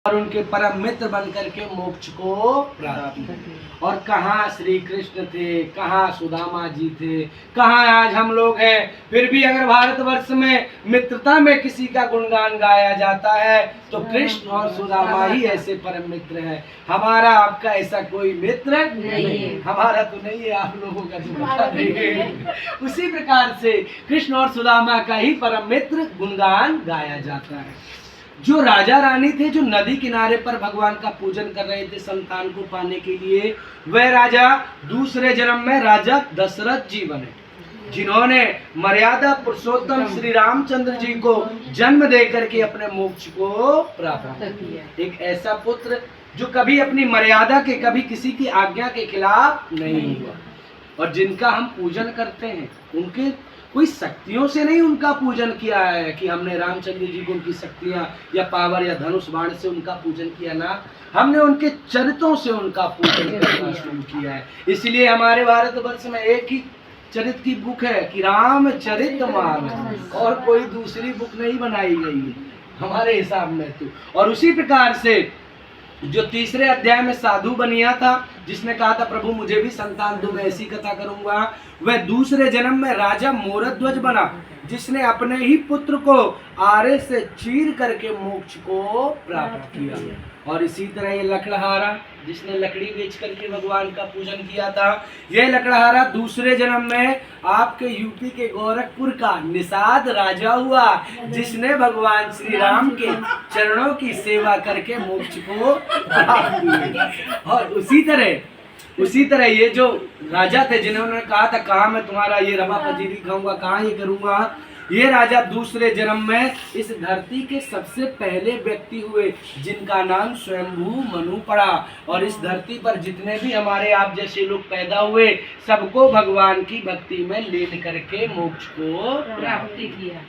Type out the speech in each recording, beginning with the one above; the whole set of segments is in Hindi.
और उनके परम मित्र बन करके मोक्ष को प्राप्त। और कहाँ श्री कृष्ण थे, कहाँ सुदामा जी थे, कहाँ आज हम लोग हैं। फिर भी अगर भारतवर्ष में मित्रता में किसी का गुणगान गाया जाता है तो कृष्ण और सुदामा ही ऐसे परम मित्र हैं। हमारा आपका ऐसा कोई मित्र नहीं, हमारा तो नहीं है, आप लोगों का तो पता नहीं है। उसी प्रकार से कृष्ण और सुदामा का ही परम मित्र गुणगान गाया जाता है। जो राजा रानी थे, जो नदी किनारे पर भगवान का पूजन कर रहे थे संतान को पाने के लिए, वह राजा दूसरे जन्म में राजा दशरथ जी बने, जिन्होंने मर्यादा पुरुषोत्तम श्री रामचंद्र जी को जन्म दे करके अपने मोक्ष को प्राप्त किया। एक ऐसा पुत्र जो कभी अपनी मर्यादा के, कभी किसी की आज्ञा के खिलाफ नहीं हुआ। और जिनका हम पूजन करते हैं, उनके कोई शक्तियों से नहीं उनका पूजन किया है कि हमने रामचंद्र जी को उनकी शक्तियां या पावर या धनुष बाण से उनका पूजन किया, ना, हमने उनके चरित्रों से उनका पूजन करना शुरू किया है। इसलिए हमारे भारतवर्ष में एक ही चरित्र की बुक है कि रामचरितमानस, और कोई दूसरी बुक नहीं बनाई गई है हमारे हिसाब में तो। और उसी प्रकार से जो तीसरे अध्याय में साधु बनिया था, जिसने कहा था प्रभु मुझे भी संतान दो, मैं ऐसी कथा करूंगा, वह दूसरे जन्म में राजा मोरध्वज बना, जिसने अपने ही पुत्र को आरे से चीर करके मोक्ष को प्राप्त किया। और इसी तरह ये लकड़हारा, जिसने लकड़ी बेच करके भगवान का पूजन किया था, ये लकड़हारा दूसरे जन्म में आपके यूपी के गोरखपुर का निषाद राजा हुआ, जिसने भगवान श्री राम के चरणों की सेवा करके मोक्ष को प्राप्त किया। और उसी तरह ये जो राजा थे, जिन्होंने कहा था कहाँ मैं तुम्हारा ये रवा पजीरी खाऊंगा, कहाँ ये करूंगा, ये राजा दूसरे जन्म में इस धरती के सबसे पहले व्यक्ति हुए, जिनका नाम स्वयंभू मनु पड़ा। और इस धरती पर जितने भी हमारे आप जैसे लोग पैदा हुए, सबको भगवान की भक्ति में लीन करके मोक्ष को प्राप्त किया।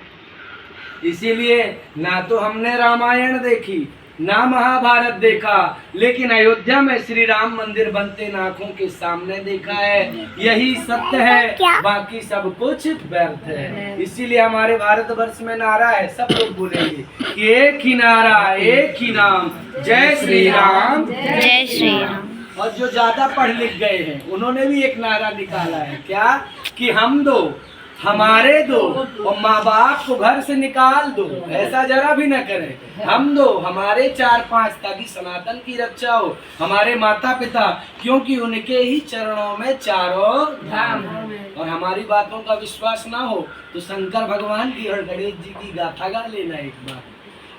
इसीलिए ना तो हमने रामायण देखी, ना महाभारत देखा, लेकिन अयोध्या में श्री राम मंदिर बनते आंखों के सामने देखा है। यही सत्य है, बाकी सब कुछ व्यर्थ है। इसीलिए हमारे भारतवर्ष में नारा है, सब लोग बोलेंगे कि एक ही नारा, एक ही नाम, जय श्री राम, जय श्री राम। और जो ज्यादा पढ़ लिख गए हैं, उन्होंने भी एक नारा निकाला है, क्या कि हम दो, हमारे दो, और माँ बाप को घर से निकाल दो, ऐसा जरा भी न करें। हम दो, हमारे 4-5, ताकि सनातन की रक्षा हो। हमारे माता पिता, क्योंकि उनके ही चरणों में चारों धाम। और हमारी बातों का विश्वास ना हो तो शंकर भगवान की और गणेश जी की गाथा गा लेना एक बार।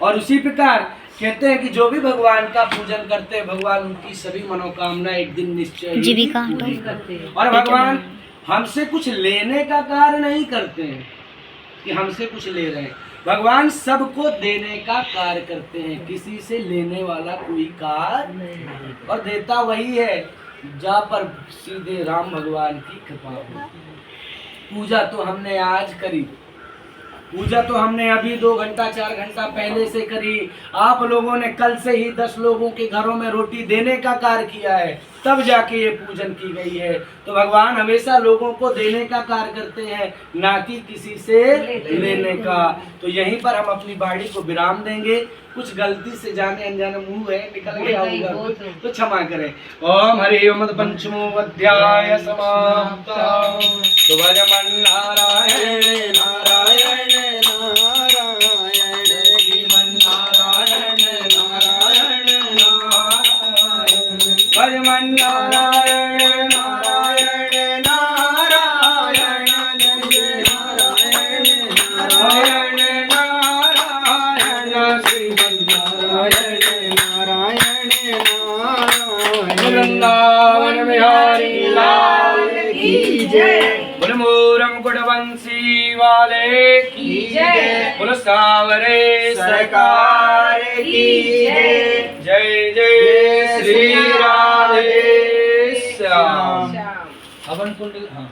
और उसी प्रकार कहते हैं कि जो भी भगवान का पूजन करते हैं, भगवान उनकी सभी मनोकामना एक दिन निश्चय जीविका पूरी करते हैं। और भगवान हमसे कुछ लेने का कार्य नहीं करते हैं कि हमसे कुछ ले रहे हैं, भगवान सबको देने का कार्य करते हैं। किसी से लेने वाला कोई कार्य नहीं, और देता वही है जहाँ पर सीधे राम भगवान की कृपा हो। पूजा तो हमने आज करी, पूजा तो हमने अभी 2 घंटा 4 घंटा पहले से करी। आप लोगों ने कल से ही 10 लोगों के घरों में रोटी देने का कार्य किया है, तब जाके ये पूजन की गई है। तो भगवान हमेशा लोगों को देने का कार्य करते हैं, ना कि किसी से लेने का। तो यहीं पर हम अपनी बाड़ी को विराम देंगे। कुछ गलती से जाने अनजाने मुंह है निकल गया होगा तो क्षमा करें। ओम हरि ओम पंचमो अध्याय समाप्त। तो भजमन नारायण नारायण नारायण, श्रीमन नारायण नारायण नारायण, भजमन नारायण नारायण नारायण, जय नारायण नारायण नारायण, श्रीमन नारायण नारायण नारायण। वृंदावन बिहारी लाल की जय। बोल मोरम गुणवंशी वाले की जय। बोल सावरे सरकार की जय। जय जय श्री राधे श्याम। हवन कुंड, हाँ।